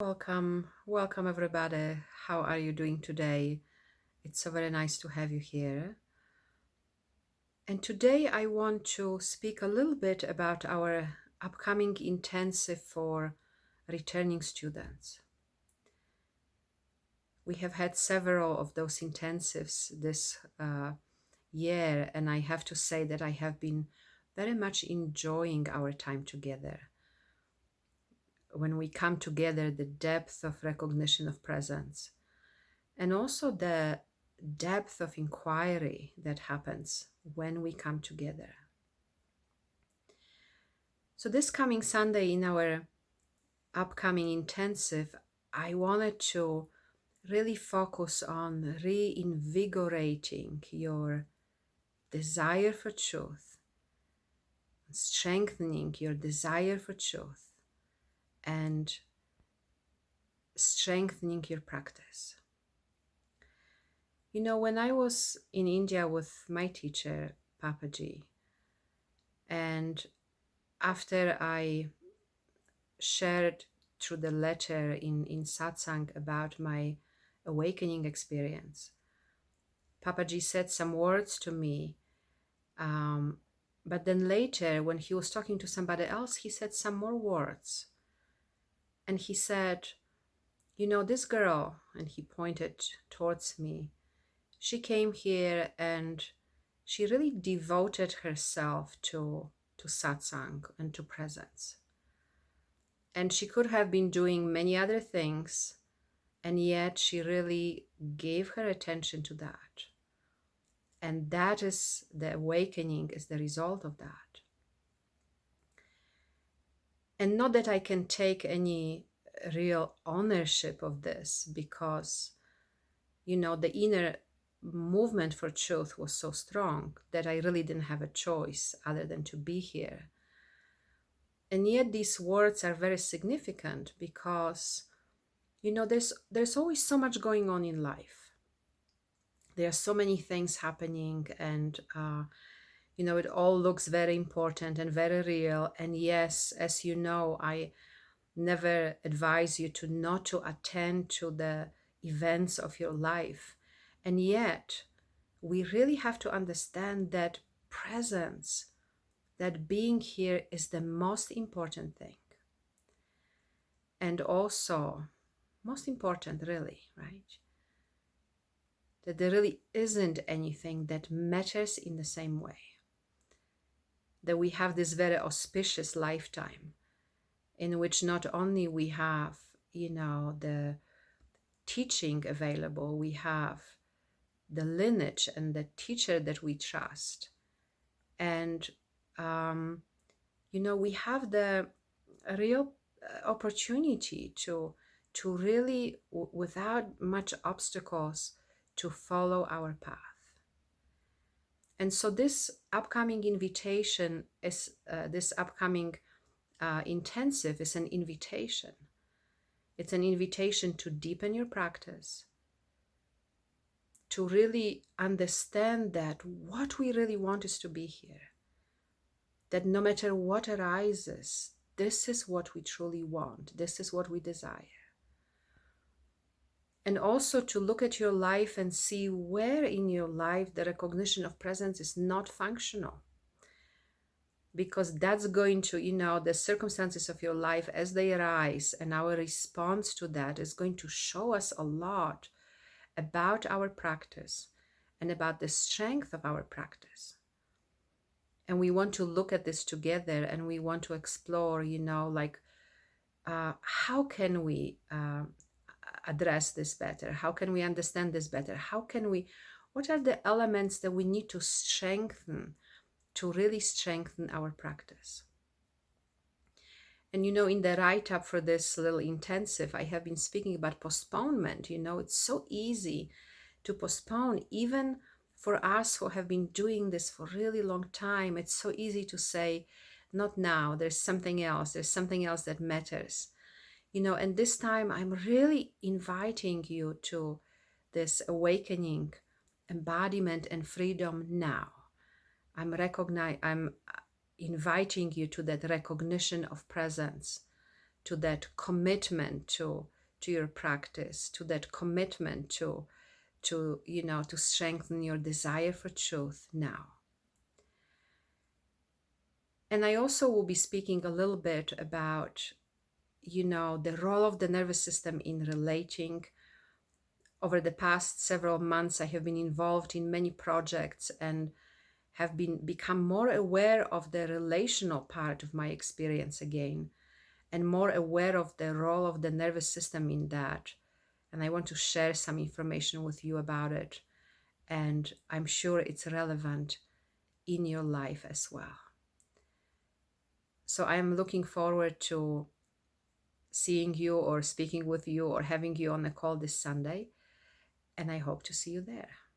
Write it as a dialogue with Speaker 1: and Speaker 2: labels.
Speaker 1: Welcome everybody. How are you doing today? It's so very nice to have you here. And today I want to speak a little bit about our upcoming intensive for returning students. We have had several of those intensives this year, and I have to say that I have been very much enjoying our time together. When we come together, the depth of recognition of presence, and also the depth of inquiry that happens when we come together. So this coming Sunday in our upcoming intensive, I wanted to really focus on reinvigorating your desire for truth, strengthening your desire for truth, and strengthening your practice. You know, when I was in India with my teacher, Papaji, and after I shared through the letter in Satsang about my awakening experience, Papaji said some words to me, but then later when he was talking to somebody else, he said some more words. And he said, you know, this girl, and he pointed towards me, she came here and she really devoted herself to satsang and to presence. And she could have been doing many other things, and yet she really gave her attention to that. And that is the awakening, is the result of that. And not that I can take any real ownership of this, because, you know, the inner movement for truth was so strong that I really didn't have a choice other than to be here. And yet these words are very significant because, you know, there's always so much going on in life. There are so many things happening, and you know, it all looks very important and very real. And yes, as you know, I never advise you to not to attend to the events of your life. And yet, we really have to understand that presence, that being here is the most important thing. And also, most important really, right? That there really isn't anything that matters in the same way. That we have this very auspicious lifetime in which not only we have, you know, the teaching available, we have the lineage and the teacher that we trust. And, you know, we have the real opportunity to really, without much obstacles, to follow our path. And so this upcoming invitation is, this upcoming intensive is an invitation. It's an invitation to deepen your practice, to really understand that what we really want is to be here. That no matter what arises, this is what we truly want. This is what we desire. And also to look at your life and see where in your life the recognition of presence is not functional. Because that's going to, you know, the circumstances of your life as they arise and our response to that is going to show us a lot about our practice and about the strength of our practice. And we want to look at this together, and we want to explore, you know, like, how can we address this better? How can we understand this better? What are the elements that we need to strengthen to really strengthen our practice? And, you know, in the write-up for this little intensive, I have been speaking about postponement. You know, it's so easy to postpone, even for us who have been doing this for a really long time. It's so easy to say, not now, there's something else that matters. You know, and this time I'm really inviting you to this awakening, embodiment and freedom now. I'm inviting you to that recognition of presence, to that commitment to your practice, to that commitment to to strengthen your desire for truth now. And I also will be speaking a little bit about the role of the nervous system in relating. Over the past several months, I have been involved in many projects and have become more aware of the relational part of my experience again, and more aware of the role of the nervous system in that. And I want to share some information with you about it. And I'm sure it's relevant in your life as well. So I am looking forward to seeing you or speaking with you or having you on a call this Sunday. And I hope to see you there.